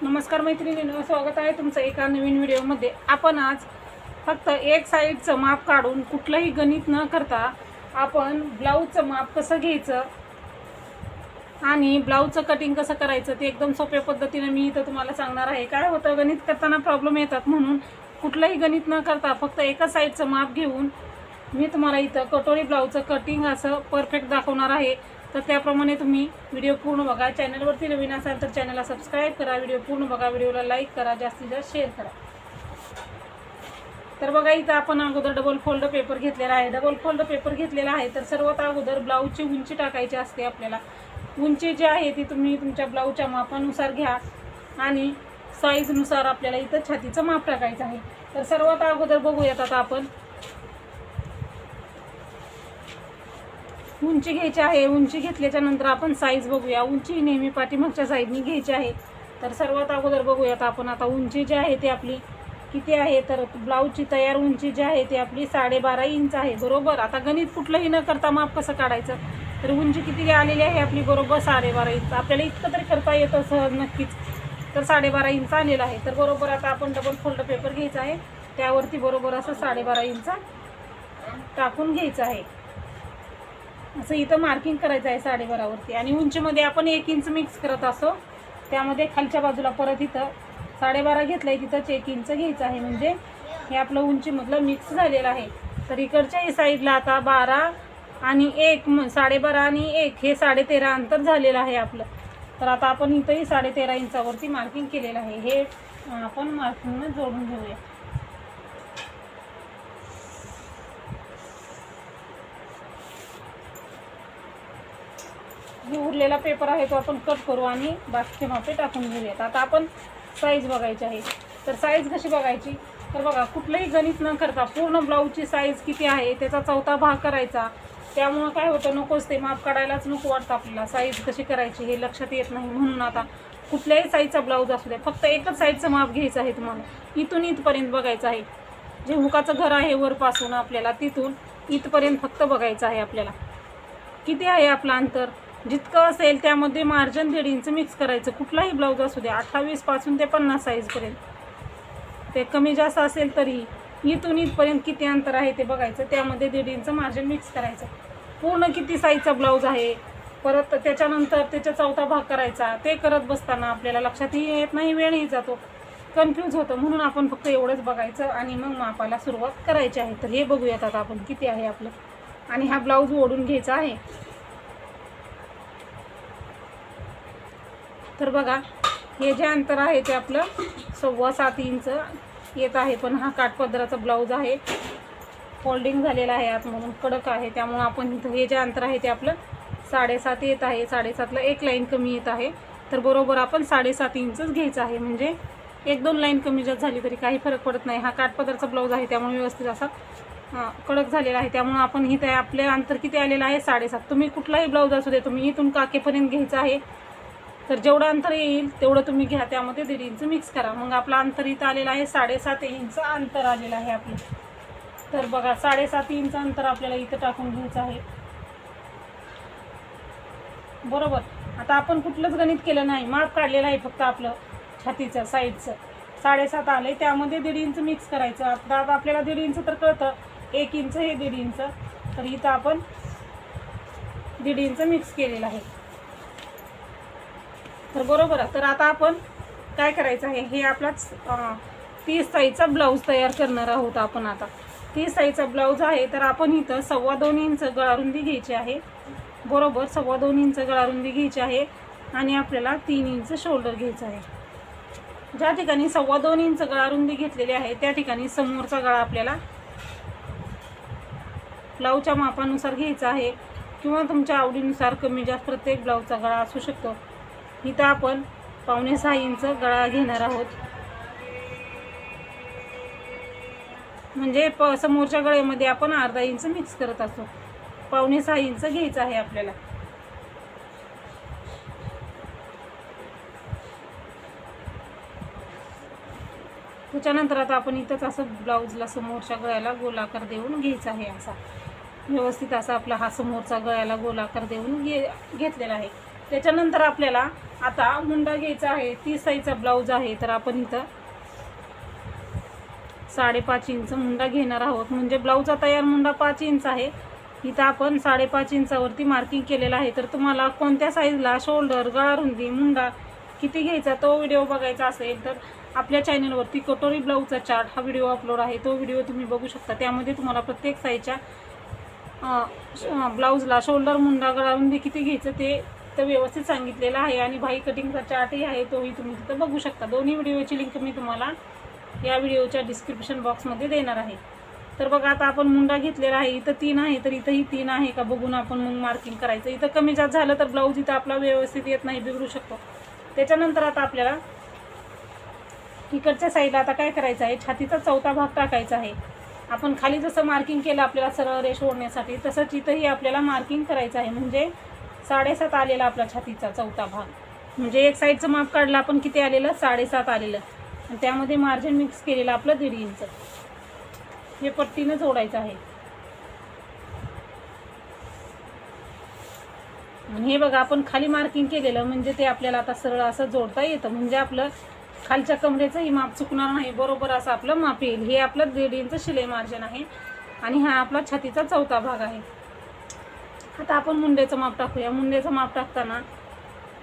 नमस्कार मैत्रिणींनो, स्वागत आहे तुमचं एका नवीन व्हिडिओमध्ये। आपण आज फक्त एक साईडचं माप काढून कुठलंही गणित न करता आपण ब्लाऊजचं माप कसं घ्यायचं आणि ब्लाऊजचं कटिंग कसं करायचं ते एकदम सोप्या पद्धतीने मी इथं तुम्हाला सांगणार आहे। काय होतं, गणित करताना प्रॉब्लेम येतात, म्हणून कुठलंही गणित न करता फक्त एका साईडचं माप घेऊन मी तुम्हाला इथं कटोरी ब्लाऊजचं कटिंग असं परफेक्ट दाखवणार आहे। तर त्याप्रमाणे तुम्ही व्हिडिओ पूर्ण बघा। चॅनलवरती नवीन असाल तर चॅनलला सबस्क्राईब करा, व्हिडिओ पूर्ण बघा, व्हिडिओला लाईक करा, जास्तीत जास्त शेअर करा। तर बघा, इथं आपण अगोदर डबल फोल्ड पेपर घेतलेला आहे। डबल फोल्ड पेपर घेतलेला आहे तर सर्वात अगोदर ब्लाऊजची उंची टाकायची असते आपल्याला। उंची जी आहे ती तुम्ही तुमच्या ब्लाऊजच्या मापानुसार घ्या आणि साईजनुसार आपल्याला इथं छातीचं माप टाकायचं आहे। तर सर्वात अगोदर बघूयात आता आपण उंची घ्यायची आहे। उंची घेतल्याच्या नंतर आपण साईज बघूया। उंची नेहमी पाठीमागच्या साईडनी घ्यायची आहे। तर सर्वात अगोदर बघूयात आपण आता उंची जी आहे ती आपली किती आहे। तर ब्लाऊजची तयार उंची जी आहे ती आपली 12.5 इंच आहे, बरोबर। आता गणित कुठलंही न करता माप कसं काढायचं, तर उंची किती आलेली आहे आपली, बरोबर 12.5 इंच। आपल्याला इतकं तरी करता येतं सहज नक्कीच, तर 12.5 इंच आलेलं आहे। तर बरोबर आता आपण डबल फोल्ड पेपर घ्यायचा आहे, त्यावरती बरोबर असं 12.5 इंच टाकून घ्यायचं आहे। असं इथं मार्किंग करायचं आहे 12.5 वरती। आणि उंचीमध्ये आपण 1 इंच मिक्स करत असो, त्यामध्ये खालच्या बाजूला परत इथं 12.5 घेतलंय तिथंच 1 इंच घ्यायचं आहे, म्हणजे हे आपलं उंचीमधलं मिक्स झालेलं आहे। तर इकडच्याही साईडला आता 12 आणि 1 12.5 आणि 1 हे 13.5 अंतर झालेलं आहे आपलं। तर आता आपण इथंही 13.5 इंचावरती मार्किंग केलेलं आहे, हे आपण मार्किंगनं जोडून घेऊया। जो उरलेला पेपर आहे तो आपण कट करू आणि बाकीचे मापे टाकून घेऊयात। आता आपण साईज बघायची आहे। तर साईज कशी बघायची, तर बघा, कुठलंही गणित न करता पूर्ण ब्लाऊजची साईज किती आहे त्याचा 4था भाग करायचा। त्यामुळं काय होतं, नकोच ते माप काढायलाच नको वाटतं आपल्याला, साईज कशी करायची हे लक्षात येत नाही। म्हणून आता कुठल्याही साईजचा ब्लाऊज असू दे, फक्त एकच साईजचं माप घ्यायचं आहे तुम्हाला। इथून इथपर्यंत बघायचं आहे, जे हुकाचं घर आहे वरपासून आपल्याला तिथून इथपर्यंत फक्त बघायचं आहे आपल्याला किती आहे आपलं अंतर। जितकं असेल त्यामध्ये मार्जिन 1.5 इंच मिक्स करायचं। कुठलाही ब्लाऊज असू दे, 28 पासून ते 50 साईजपर्यंत, ते कमी जास्त असेल तरी इथून इथपर्यंत किती अंतर आहे ते बघायचं, त्यामध्ये 1.5 इंच मार्जिन मिक्स करायचं। पूर्ण किती साईजचा ब्लाऊज आहे, परत त्याच्यानंतर त्याचा 4था भाग करायचा, ते करत बसताना आपल्याला लक्षातही येत नाही, वेळही जातो, कन्फ्यूज होतं। म्हणून आपण फक्त एवढंच बघायचं आणि मग मापाला सुरुवात करायची आहे। तर हे बघूयात आता आपण किती आहे आपलं, आणि हा ब्लाऊज ओढून घ्यायचा आहे। तर बघा, हे जे अंतर आहे ते आपलं 7.25 इंच येत आहे, पण हा काठपदराचा ब्लाऊज आहे, फोल्डिंग झालेला आहे आतमधून, कडक आहे, त्यामुळे आपण इथं हे जे अंतर आहे ते आपलं 7.5 येत आहे। 7.5ला 1 लाईन कमी येत आहे, तर बरोबर आपण 7.5 इंचच घ्यायचं आहे, म्हणजे 1-2 लाईन कमी जास्त झाली तरी काही फरक पडत नाही। हा काठपदराचा ब्लाऊज आहे त्यामुळे व्यवस्थित असा कडक झालेला आहे, त्यामुळे आपण इथे आपले अंतर किती आलेलं आहे 7.5। तुम्ही कुठलाही ब्लाऊज असू दे, तुम्ही इथून काकेपर्यंत घ्यायचं आहे, तर जेवढं अंतर येईल तेवढं तुम्ही घ्या, त्यामध्ये 1.5 इंच मिक्स करा। मग आपलं अंतर इथं आलेलं आहे 7.5 इंच अंतर आलेलं आहे आपलं। तर बघा, 7.5 इंच अंतर आपल्याला इथं टाकून घ्यायचं आहे, बरोबर। आता आपण कुठलंच गणित केलं नाही, माप काढलेलं आहे फक्त आपलं छातीचं साईडचं 7.5 आलं, त्यामध्ये 1.5 इंच मिक्स करायचं। आता आपल्याला 1.5 इंच तर कळतं, 1 इंच हे 1.5 इंच, तर इथं आपण 1.5 इंच मिक्स केलेलं आहे। तर बरोबर, तर आता आपण काय करायचं आहे, हे आपलाच 30 साईजचा ब्लाऊज तयार करणार आहोत आपण। आता 30 साईजचा ब्लाऊज आहे, तर आपण इथं 2.25 इंच गळारुंदी घ्यायची आहे, बरोबर। 2.25 इंच गळारुंदी घ्यायची आहे आणि आपल्याला 3 इंच शोल्डर घ्यायचं आहे। ज्या ठिकाणी 2.25 इंच गळारुंदी घेतलेली आहे त्या ठिकाणी समोरचा गळा आपल्याला ब्लाऊजच्या मापानुसार घ्यायचा आहे, किंवा तुमच्या आवडीनुसार कमी जास्त प्रत्येक ब्लाऊजचा गळा असू शकतो। इथं आपण 5.25 इंच गळा घेणार आहोत, म्हणजे समोरच्या गळ्यामध्ये आपण अर्धा इंच मिक्स करत असतो। 5.25 इंच घ्यायचं आहे आपल्याला। त्याच्यानंतर आता आपण इथंच असं ब्लाऊजला समोरच्या गळ्याला गोलाकार देऊन घ्यायचा आहे, असा व्यवस्थित असा आपला हा समोरचा गळ्याला गोलाकार देऊन घेतलेला आहे। त्याच्यानंतर आपल्याला आता मुंडा घ्यायचा आहे, 30 साईजचा ब्लाऊज आहे, तर आपण इथं 5.5 इंच मुंडा घेणार आहोत. म्हणजे ब्लाऊजचा तयार मुंडा 5 इंच आहे, इथं आपण 5.5 इंचावरती मार्किंग केलेलं आहे. तर तुम्हाला कोणत्या साईजला शोल्डर, गळा रुंदी, मुंडा किती घ्यायचा तो व्हिडिओ बघायचा असेल तर आपल्या चॅनलवरती कटोरी ब्लाऊजचा चार्ट हा व्हिडिओ अपलोड आहे, तो व्हिडिओ तुम्ही बघू शकता. त्यामध्ये तुम्हाला प्रत्येक साईजच्या ब्लाऊजला शोल्डर, मुंडा, गळा रुंदी किती घ्यायचं ते तर व्यवस्थित सांगितलेलं आहे. आणि भाई कटिंगचा चार्टही आहे, तोही तुम्ही तिथं बघू शकता. दोन्ही व्हिडिओची लिंक मी तुम्हाला या व्हिडिओच्या डिस्क्रिप्शन बॉक्समध्ये देणार आहे. तर बघा आता आपण मुंडा घेतलेला आहे, इथं 3 आहे, तर इथंही 3 आहे का बघून आपण मग मार्किंग करायचं. इथं कमी जास्त झालं तर ब्लाऊज इथं आपला व्यवस्थित येत नाही, बिघडू शकतो. त्याच्यानंतर आता आपल्याला इकडच्या साईडला आता काय करायचं आहे, छातीचा चौथा भाग टाकायचा आहे. आपण खाली जसं मार्किंग केलं आपल्याला सरळ रेष ओढण्यासाठी, तसंच इथंही आपल्याला मार्किंग करायचं आहे. म्हणजे 7.5 आलेला आपला छातीचा चौथा भाग. म्हणजे एक साईडचं माप काढलं आपण, किती आलेलं, 7.5 आलेलं. आणि त्यामध्ये मार्जिन मिक्स केलेलं आपलं 1.5 इंच. हे पट्टीनं जोडायचं आहे. आणि हे बघा आपण खाली मार्किंग केलेलं म्हणजे ते आपल्याला आता सरळ असं जोडता येतं. म्हणजे आपलं खालच्या कमरेचंही माप चुकणार नाही, बरोबर असं आपलं माप येईल. हे आपलं 1.5 इंच शिलाई मार्जिन आहे आणि हा आपला छातीचा चौथा भाग आहे. आता आपण मुंड्याचं माप टाकूया. मुंड्याचं माप टाकताना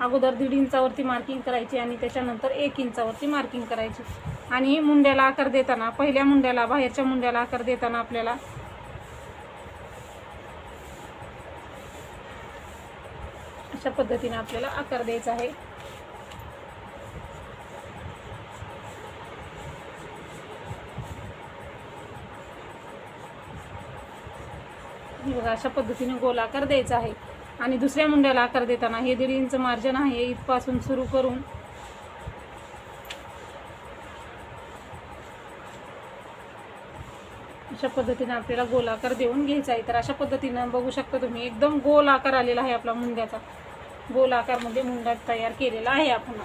अगोदर 1.5 इंचावरती मार्किंग करायची आणि त्याच्यानंतर 1 इंचावरती मार्किंग करायची. आणि मुंड्याला आकार देताना, पहिल्या मुंड्याला, बाहेरच्या मुंड्याला आकार देताना आपल्याला अशा पद्धतीने आपल्याला आकार द्यायचा आहे. बघा अशा पद्धतीने गोल आकार द्यायचा आहे. आणि दुसऱ्या मुंड्याला आकार देताना हे 1.5 इंच मार्जिन आहे, इथपासून सुरू करून अशा पद्धतीने आपल्याला गोल आकार देऊन घ्यायचा आहे. तर अशा पद्धतीनं बघू शकता तुम्ही, एकदम गोल आकार आलेला आहे आपला मुंड्याचा. गोल आकारमध्ये मुंडा तयार केलेला आहे आपण.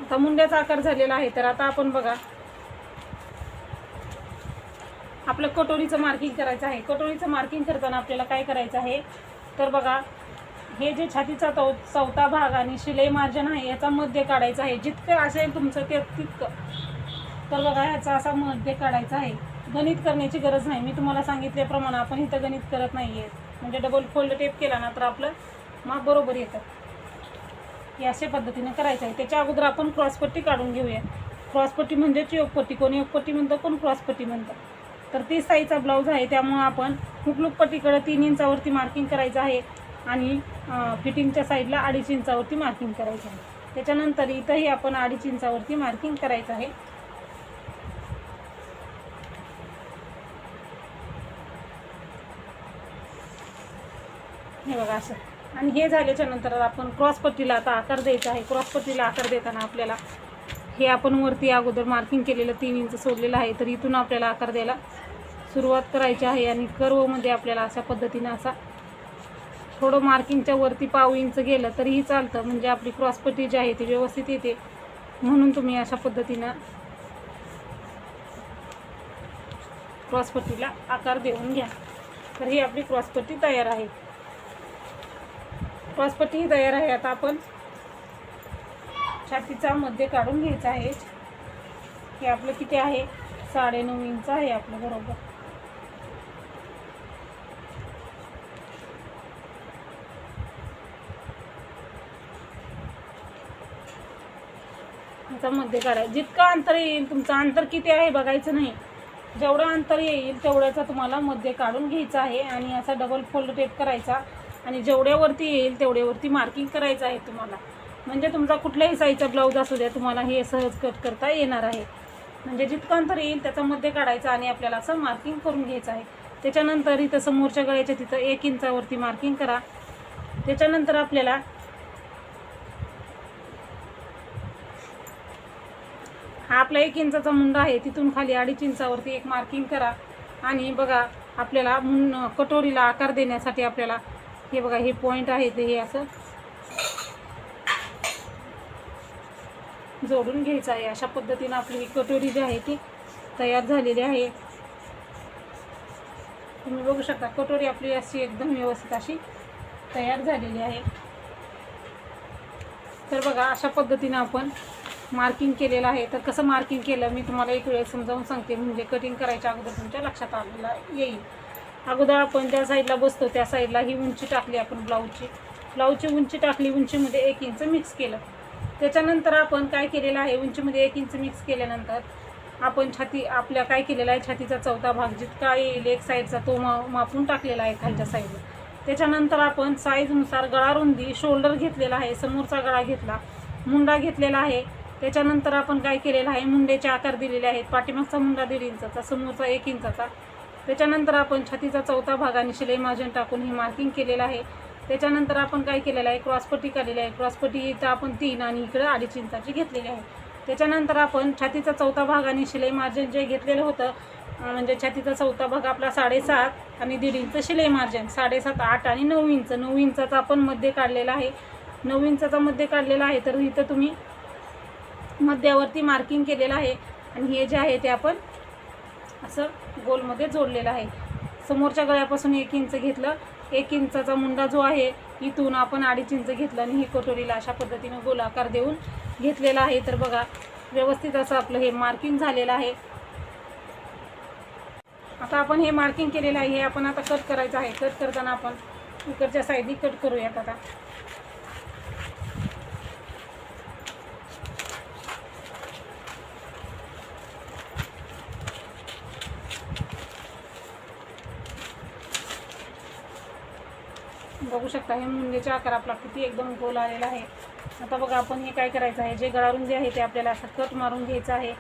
आता मुंड्याचा आकार झालेला आहे. तर आता आपण बघा आपलं कटोरीचं मार्किंग करायचं आहे. कटोरीचं मार्किंग करताना आपल्याला काय करायचं आहे, तर बघा हे जे छातीचा चौथा भाग आणि शिलाई मार्जिन आहे याचा मध्य काढायचा आहे. जितकं असेल तुमचं ते तितकं. तर बघा ह्याचा असा मध्य काढायचा आहे. गणित करण्याची गरज नाही, मी तुम्हाला सांगितल्याप्रमाणे आपण इथं गणित करत नाही आहे. म्हणजे डबल फोल्ड टेप केला ना तर आपलं माप बरोबर येतं. हे अशा पद्धतीने करायचं आहे. त्याच्या अगोदर आपण क्रॉसपट्टी काढून घेऊया. क्रॉसपट्टी म्हणजे योगपट्टी, कोणी योगपट्टी म्हणतं, कोण क्रॉसपट्टी म्हणतं. तर 30 साईजचा ब्लाऊज आहे, त्यामुळं आपण हुकलूक पट्टीकडे 3 इंचावरती मार्किंग करायचं आहे आणि फिटिंगच्या साईडला 2.5 इंचावरती मार्किंग करायचं आहे. त्याच्यानंतर इथंही आपण 2.5 इंचावरती मार्किंग करायचं आहे. हे बघा असं. आणि हे झाल्याच्या नंतर आपण क्रॉसपट्टीला आता आकार द्यायचा आहे. क्रॉसपट्टीला आकार देताना आपल्याला हे आपण वरती अगोदर मार्किंग केलेलं 3 इंच सोडलेलं आहे, तर इथून आपल्याला आकार द्यायला सुरुवात करायची आहे. आणि कर्वमध्ये आपल्याला अशा पद्धतीनं असा थोडं मार्किंगच्या वरती 1/2 इंच गेलं तरीही चालतं. म्हणजे आपली क्रॉसपट्टी जी आहे ती व्यवस्थित येते. म्हणून तुम्ही अशा पद्धतीनं क्रॉसपट्टीला आकार देऊन घ्या. तर ही आपली क्रॉसपट्टी तयार आहे. क्रॉसपट्टी ही तयार आहे. आता आपण छातीचा मध्य काढून घ्यायचा आहे. हे आपलं किती आहे, 9.5 इंच आहे आपलं बरोबर. ह्याचा मध्य काढायचं. जितकं अंतर येईल, तुमचं अंतर किती आहे बघायचं नाही, जेवढं अंतर येईल तेवढ्याचा तुम्हाला मध्य काढून घ्यायचा आहे. आणि असा डबल फोल्ड टेप करायचा आणि जेवढ्यावरती येईल तेवढ्यावरती मार्किंग करायचं आहे तुम्हाला. म्हणजे तुमचा कुठल्याही साईजचा ब्लाऊज असू द्या, तुम्हाला हे सहज कट करता येणार आहे. म्हणजे जितकं अंतर येईल त्याचा मध्य काढायचा आणि आपल्याला असं मार्किंग करून घ्यायचं आहे. त्याच्यानंतर इथं समोरच्या गळ्याच्या तिथं 1 इंचावरती मार्किंग करा. त्याच्यानंतर आपल्याला हा आपला 1 इंचाचा मुंडा आहे, तिथून खाली 2.5 इंचावरती एक मार्किंग करा. आणि बघा आपल्याला कटोरीला आकार देण्यासाठी आपल्याला हे बघा हे पॉईंट आहे ते हे असं जोडून घ्यायचं आहे. अशा पद्धतीनं आपली ही कटोरी जी आहे ती तयार झालेली आहे. तुम्ही बघू शकता कटोरी आपली अशी एकदम व्यवस्थित अशी तयार झालेली आहे. तर बघा अशा पद्धतीनं आपण मार्किंग केलेलं आहे. तर कसं मार्किंग केलं मी तुम्हाला एक वेळ समजावून सांगते, म्हणजे कटिंग करायच्या अगोदर तुमच्या लक्षात आलेलं येईल. अगोदर आपण ज्या साईडला बसतो त्या साईडला ही उंची टाकली आपण ब्लाऊजची उंची टाकली, उंचीमध्ये 1 इंच मिक्स केलं. त्याच्यानंतर आपण काय केलेलं आहे, उंचीमध्ये 1 इंच मिक्स केल्यानंतर आपण छाती आपल्या काय केलेला आहे, छातीचा चौथा भाग जितका येईल एक साईडचा तो मापून टाकलेला आहे खालच्या साईडला. त्याच्यानंतर आपण साईजनुसार गळा रुंदी शोल्डर घेतलेला आहे, समोरचा गळा घेतला, मुंडा घेतलेला आहे. त्याच्यानंतर आपण काय केलेलं आहे, मुंडेचे आकार दिलेले आहेत. पाठीमागचा मुंडा 1.5 इंचाचा, समोरचा 1 इंचाचा. त्याच्यानंतर आपण छातीचा चौथा भाग आणि शिलाई मार्जिन टाकून ही मार्किंग केलेलं आहे. त्याच्यानंतर आपण काय केलेलं आहे, क्रॉसपट्टी काढलेली आहे. क्रॉसपट्टी इथं आपण 3 आणि इकडे 2.5 इंचाची घेतलेली आहे. त्याच्यानंतर आपण छातीचा चौथा भाग आणि शिलाई मार्जिन जे घेतलेलं होतं, म्हणजे छातीचा चौथा भाग आपला 7.5 आणि 1.5 इंच शिलाई मार्जिन, 7.5, 8 आणि 9 इंच. 9 इंचाचा आपण मध्ये काढलेला आहे. 9 इंचाचा मध्ये काढलेला आहे. तर इथं तुम्ही मध्यावरती मार्किंग केलेलं आहे आणि हे जे आहे ते आपण असं गोलमध्ये जोडलेलं आहे. समोरच्या गळ्यापासून 1 इंच घेतलं. 1 इंचाचा मुंडा जो आहे इथून आपण 2.5 इंच घेतलं आणि ही कटोरीला अशा पद्धतीनं गोलाकार देऊन घेतलेला आहे. तर बघा व्यवस्थित असं आपलं हे मार्किंग झालेलं आहे. आता आपण हे मार्किंग केलेलं आहे, हे आपण आता कट करायचं आहे. कट करताना आपण इकडच्या साईडनी कट करूयात. आता बघू शकता हे मुंडेचा आकार आपला किती एकदम गोल आलेला आहे. आता बघा आपण हे काय करायचं आहे, जे गळारुंदी आहे ते आपल्याला असं कट मारून घ्यायचं आहे.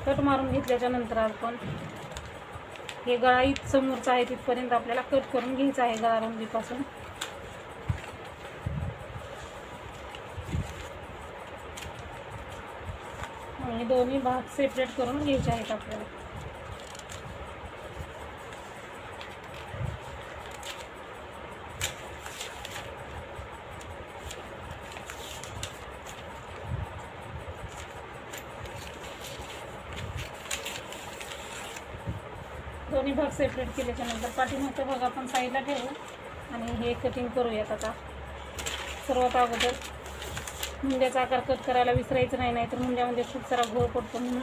कट मारून घेतल्याच्या नंतर आपण हे गळा समोरचा आहे तिथपर्यंत आपल्याला कट करून घ्यायचं आहे गळारुंदीपासून. आणि दोन्ही भाग सेपरेट करून घ्यायचे आहेत आपल्याला. दोन्ही भाग सेपरेट केल्याच्या नंतर पाठीमागचा भाग आपण साईडला ठेवू आणि हे कटिंग करूयात. आता सर्वात अगोदर मुंड्याचा आकार कट करायला विसरायचं नाही, नाहीतर मुंड्यामध्ये खूप सारा घोळ पडतो. म्हणून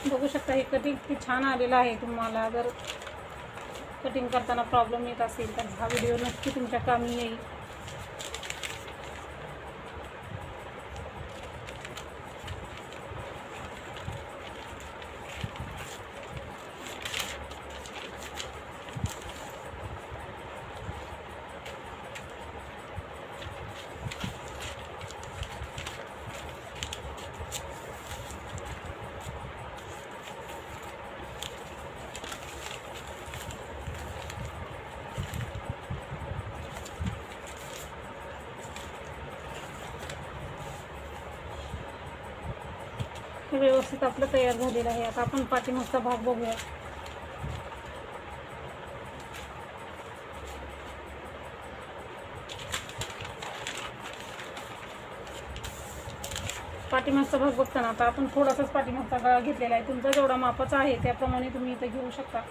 बघू शकता हे कटिंग किती छान आलेलं आहे. तुम्हाला जर कटिंग करताना प्रॉब्लेम येत असेल तर हा व्हिडिओ नक्की तुमच्या कामी येईल. हे व्यवस्थित आपलं तयार झालेलं आहे. आता आपण पाठीमागचा भाग बघूया. पाठीमागचा भाग बघताना आता आपण थोडासाच पाठीमागचा गळा घेतलेला आहे. तुमचा जेवढा मापाचा आहे त्याप्रमाणे तुम्ही इथं घेऊ शकता.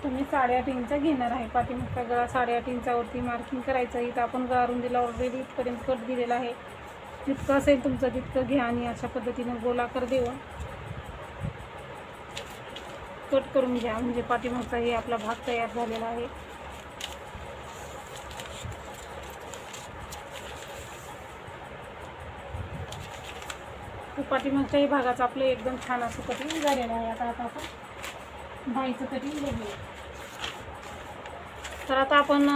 तुम्ही 8.5 इंच घेणार आहे. पाठीमागचा गळा 8.5 इंचावरती मार्किंग करायचं. इथं आपण गळा रुंदीला ऑलरेडी इथपर्यंत कट दिलेला आहे. जितकं असेल तुमचं तितकं घ्या आणि अशा पद्धतीनं गोलाकार देऊन कट करून घ्या, म्हणजे पाठीमागचा हे आपला भाग तयार झालेला आहे. पाठीमागच्याही भागाचं आपलं एकदम छान असं कटिंग झालेलं आहे. आता आपण बाईचं कटिंग बघूया. तर आता आपण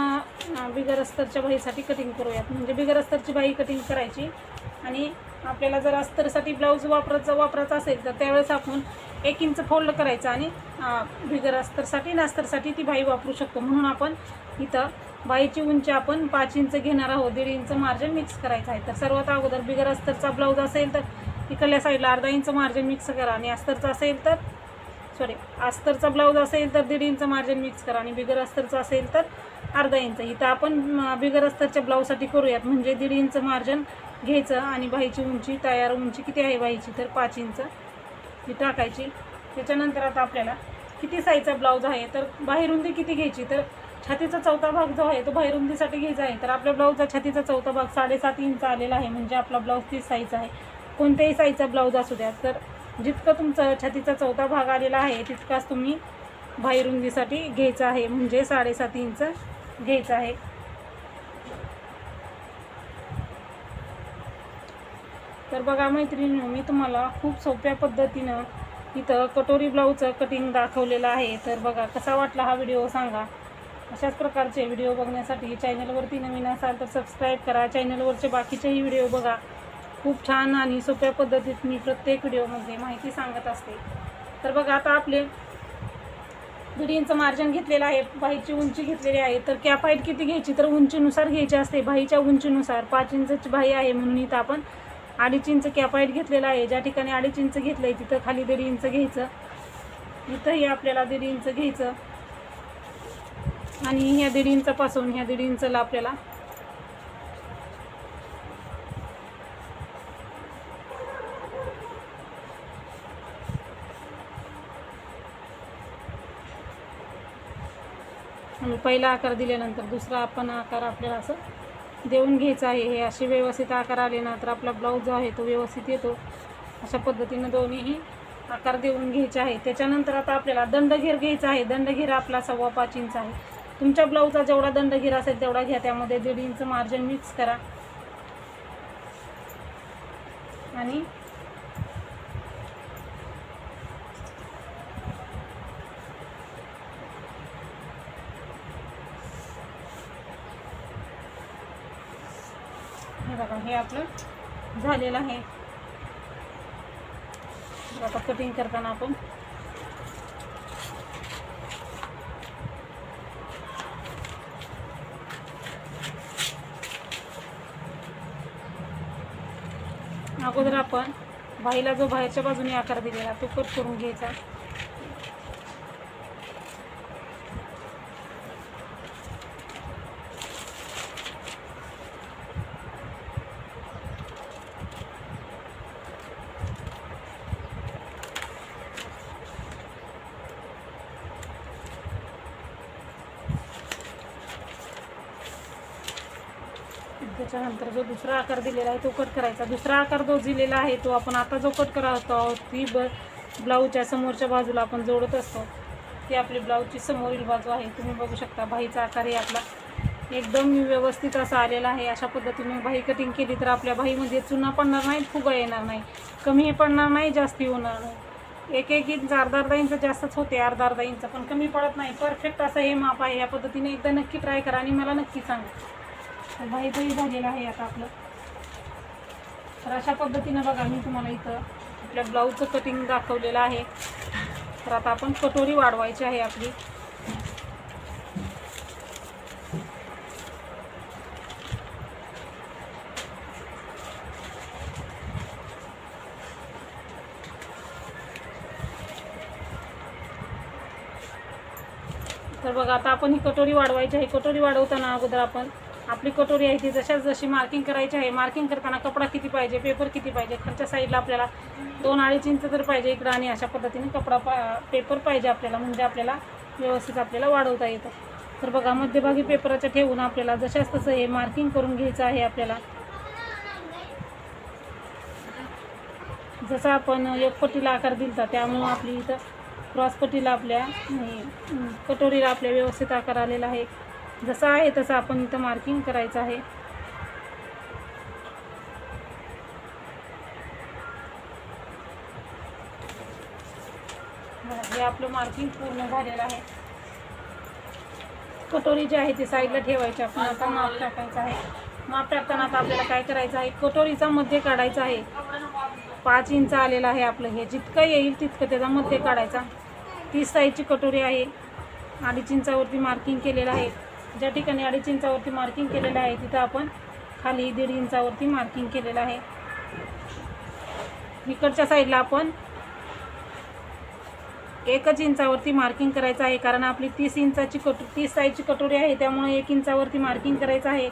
बिगर अस्तरच्या बाईसाठी कटिंग करूयात. म्हणजे बिगर अस्तरची बाई कटिंग करायची आणि आपल्याला जर अस्तरसाठी ब्लाऊज वापरायचा असेल तर त्यावेळेस आपण 1 इंच फोल्ड करायचं आणि बिगर अस्तरसाठी ती बाई वापरू शकतो. म्हणून आपण इथं बाईची उंची आपण 5 इंच घेणार आहोत. 1.5 इंच मार्जिन मिक्स करायचं आहे. तर सर्वात अगोदर बिगर अस्तरचा ब्लाऊज असेल तर इकडल्या साईडला 1/2 इंच मार्जिन मिक्स करा आणि अस्तरचा ब्लाऊज असेल तर 1.5 इंच मार्जिन मिक्स करा आणि बिगर अस्तरचा असेल तर 1/2 इंच. इथं आपण बिगर अस्तरच्या ब्लाऊजसाठी करूयात. म्हणजे 1.5 इंच मार्जिन घ्यायचं आणि बाईची उंची तयार उंची किती आहे बाईची तर 5 इंच ही टाकायची. त्याच्यानंतर आता आपल्याला किती साईजचा ब्लाऊज आहे तर बाही रुंदी किती घ्यायची तर छातीचा चौथा भाग जो आहे तो बाहेरुंदीसाठी घ्यायचा आहे. तर आपल्या ब्लाऊजचा छातीचा चौथा भाग 7.5 इंच आलेला आहे. म्हणजे आपला ब्लाऊज 30 साईज आहे. कोणत्याही साईजचा ब्लाऊज असू द्या. तर जितकं तुमचं छातीचा चौथा भाग आलेला आहे तितकाच तुम्ही बाहेरुंदीसाठी घ्यायचा आहे. म्हणजे 7.5 इंच घ्यायचं आहे. तर बघा मैत्रिणी, मी तुम्हाला खूप सोप्या पद्धतीनं इथं कटोरी ब्लाऊजचं कटिंग दाखवलेलं आहे. तर बघा कसा वाटला हा व्हिडिओ सांगा. अशाच प्रकारचे व्हिडिओ बघण्यासाठी चॅनलवरती नवीन असाल तर सबस्क्राईब करा. चॅनलवरचे बाकीचेही व्हिडिओ बघा. खूप छान आणि सोप्या पद्धतीत मी प्रत्येक व्हिडिओमध्ये माहिती सांगत असते. तर बघा आता आपले 1.5 इंच मार्जिन घेतलेलं आहे. बाहीची उंची घेतलेली आहे. तर कॅप हाईट किती घ्यायची तर उंचीनुसार घ्यायची असते. बाहीच्या उंचीनुसार 5 इंचची बाही आहे म्हणून इथं आपण 2.5 इंच कॅप हाईट घेतलेला आहे. ज्या ठिकाणी 2.5 इंच घेतलं आहे तिथं खाली 1.5 इंच घ्यायचं. इथंही आपल्याला 1.5 इंच घ्यायचं आणि ह्या 1.5 इंचापासून ह्या 1.5 इंचला आपल्याला पहिला आकार दिल्यानंतर दुसरा आपण आकार आपल्याला असं देऊन घ्यायचा आहे. हे असे व्यवस्थित आकार आले ना तर आपला ब्लाऊज जो आहे तो व्यवस्थित येतो. अशा पद्धतीनं दोन्हीही आकार देऊन घ्यायचे आहे. त्याच्यानंतर आता आपल्याला दंडघेर घ्यायचा आहे. दंडघेर आपला 5.25 इंच आहे. तुमच्या ब्लाऊजचा जेवढा दंडघेर असेल तेवढा घ्या. त्यामध्ये 1.5 इंच मार्जिन मिक्स करा आणि हे बघा हे आपलं झालेलं आहे. आता कटिंग करताना आपण अगोदर आपण बाहीला जो बाहेरच्या बाजूने आकार दिलेला तो कट करून घ्यायचा. त्याच्यानंतर जो दुसरा आकार दिलेला आहे तो कट करायचा. दुसरा आकार जो दिलेला आहे तो आपण आता जो कट करत आहोत ती ब्लाऊजच्या समोरच्या बाजूला आपण जोडत असतो. ती आपली ब्लाऊजची समोरील बाजू आहे. तुम्ही बघू शकता बाहीचा आकारही आपला एकदम व्यवस्थित असा आलेला आहे. अशा पद्धतीने बाही कटिंग केली तर आपल्या बाहीमध्ये चुना पडणार नाही, फुगा येणार नाही, कमीही पडणार नाही, जास्ती होणार नाही. 1-1 इंच अर्धा इंच जास्तच होते, अर्धा इंच पण कमी पडत नाही. परफेक्ट असं हे माप आहे. या पद्धतीने एकदा नक्की ट्राय करा आणि मला नक्की सांगा. बाहीतही झालेलं आहे आता आपलं. तर अशा पद्धतीनं बघा मी तुम्हाला इथं आपल्या ब्लाऊजचं कटिंग दाखवलेलं आहे. तर आता आपण कटोरी वाढवायची आहे आपली. तर बघा आता आपण ही कटोरी वाढवायची आहे. कटोरी वाढवताना अगोदर आपण आपली कटोरी आहे ती जशी मार्किंग करायची आहे. मार्किंग करताना कपडा किती पाहिजे, पेपर किती पाहिजे, खालच्या साईडला आपल्याला 2-2.5 इंच तर पाहिजे इकडं आणि अशा पद्धतीने पेपर पाहिजे आपल्याला. म्हणजे आपल्याला व्यवस्थित आपल्याला वाढवता येतं. तर बघा मध्यभागी पेपराच्या ठेवून आपल्याला जशाच तसं हे मार्किंग करून घ्यायचं आहे आपल्याला. जसा आपण एक पट्टीला आकार दिलता त्यामुळं आपली इथं क्रॉस पट्टीला आपल्या कटोरीला आपल्या व्यवस्थित आकार आलेला आहे. जसा आहे तसं आपण इथं मार्किंग करायचं आहे. हे आपलं मार्किंग पूर्ण झालेलं आहे. कटोरी जी आहे ती साईडला ठेवायची. आपण आता माप टाकायचं आहे. माप टाकताना आता आपल्याला काय करायचं आहे, कटोरीचा मध्ये काढायचा आहे. 5 इंच आलेला आहे आपलं. हे जितकं येईल तितकं त्याचा मध्ये काढायचा. 30 साईजची कटोरी आहे. 2.5 इंचावरती मार्किंग केलेलं आहे. ज्या ठिकाणी 2.5 इंचावरती मार्किंग केलेलं आहे तिथं आपण खाली 1.5 इंचावरती मार्किंग केलेलं आहे. इकडच्या साईडला आपण 1 इंचावरती मार्किंग करायचं आहे. कारण आपली 30 साईजची कटोरी आहे त्यामुळे 1 इंचावरती मार्किंग करायचं आहे.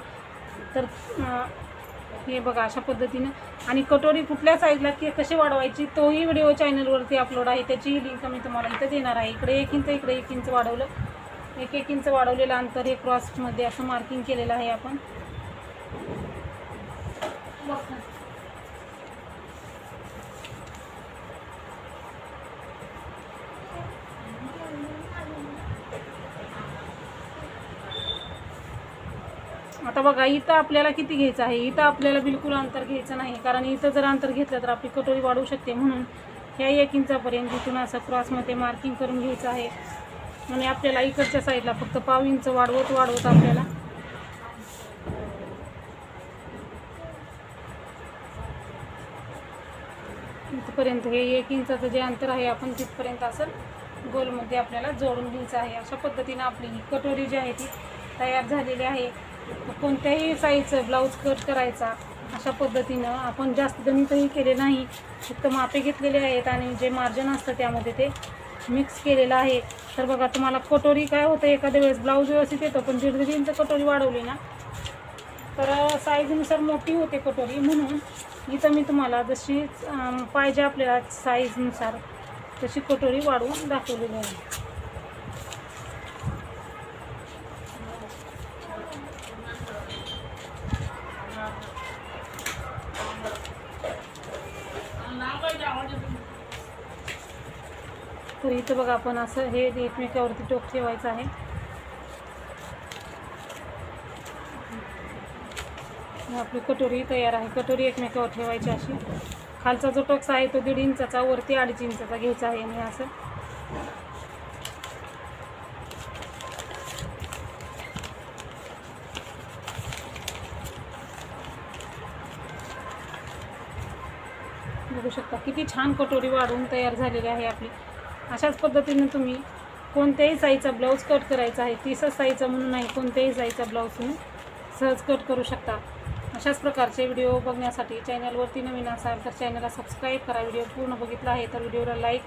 तर हे बघा अशा पद्धतीनं. आणि कटोरी कुठल्या साईजला कशी वाढवायची तोही व्हिडिओ चॅनलवरती अपलोड आहे. त्याची लिंक मी तुम्हाला इथं देणार आहे. इकडे 1 इंच, इकडे 1 इंच वाढवलं 1 इंच वाढवलेलं अंतर हे क्रॉसमध्ये असं मार्किंग केलेलं आहे आपण. आता बघा इथं आपल्याला किती घ्यायचं आहे. इथं आपल्याला बिलकुल अंतर घ्यायचं नाही, कारण इथं जर अंतर घेतलं तर आपली कटोरी वाढू शकते. म्हणून ह्या 1 इंचापर्यंत इथून असं क्रॉसमध्ये मार्किंग करून घ्यायचं आहे. आणि आपल्याला इकडच्या साईडला फक्त पाव इंच वाढवत आपल्याला इथपर्यंत हे 1 इंचाचं जे अंतर आहे आपण तिथपर्यंत असं गोलमध्ये आपल्याला जोडून घ्यायचं आहे. अशा पद्धतीनं आपली ही कटोरी जी आहे ती तयार झालेली आहे. कोणत्याही साईजचं ब्लाऊज कट करायचा अशा पद्धतीनं आपण जास्त गणितही केले नाही, फक्त मापे घेतलेले आहेत आणि जे मार्जिन असतं त्यामध्ये ते मिक्स केलेलं आहे. तर बघा तुम्हाला कटोरी काय होतं, एखाद्या वेळेस ब्लाऊज व्यवस्थित येतो पण 1.5 इंच कटोरी वाढवली ना तर साईजनुसार मोठी होते कटोरी. म्हणून इथं मी तुम्हाला जशी पाहिजे आपल्याला साईजनुसार तशी कटोरी वाढवून दाखवलेली आहे. तर इथं बघा आपण असं हे एकमेकावरती टोक ठेवायचं आहे. आपली कटोरी तयार आहे. कटोरी एकमेकावर ठेवायची अशी. खालचा जो टोक्स आहे तो 1.5 इंचाचा, वरती 2.5 इंचाचा घ्यायचा आहे. आणि असं बघू शकता किती छान कटोरी वाढवून तयार झालेली आहे आपली. अशाच पद्धतीने तुम्ही कोणत्याही साईजचा ब्लाऊज कट करायचा आहे, 30 साईजचा म्हणून नाही, कोणत्याही साईजचा ब्लाऊज तुम्ही सहज कट करू शकता. अशाच प्रकारचे व्हिडिओ बघण्यासाठी चॅनलवरती नवीन असाल तर चॅनलला सबस्क्राईब करा. व्हिडिओ पूर्ण बघितला आहे तर व्हिडिओला लाईक,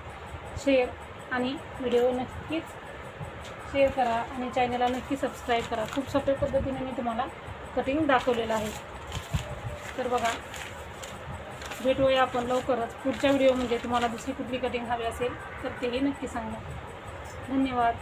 शेअर आणि व्हिडिओ नक्कीच शेअर करा आणि चॅनलला नक्की सबस्क्राईब करा. खूप सोप्या पद्धतीने मी तुम्हाला कटिंग दाखवलेलं आहे. तर बघा, भेटूया आपण लवकरच पुढच्या व्हिडिओमध्ये. तुम्हाला दुसरी कुठली कटिंग हवी असेल तर तेही नक्की सांगा. धन्यवाद.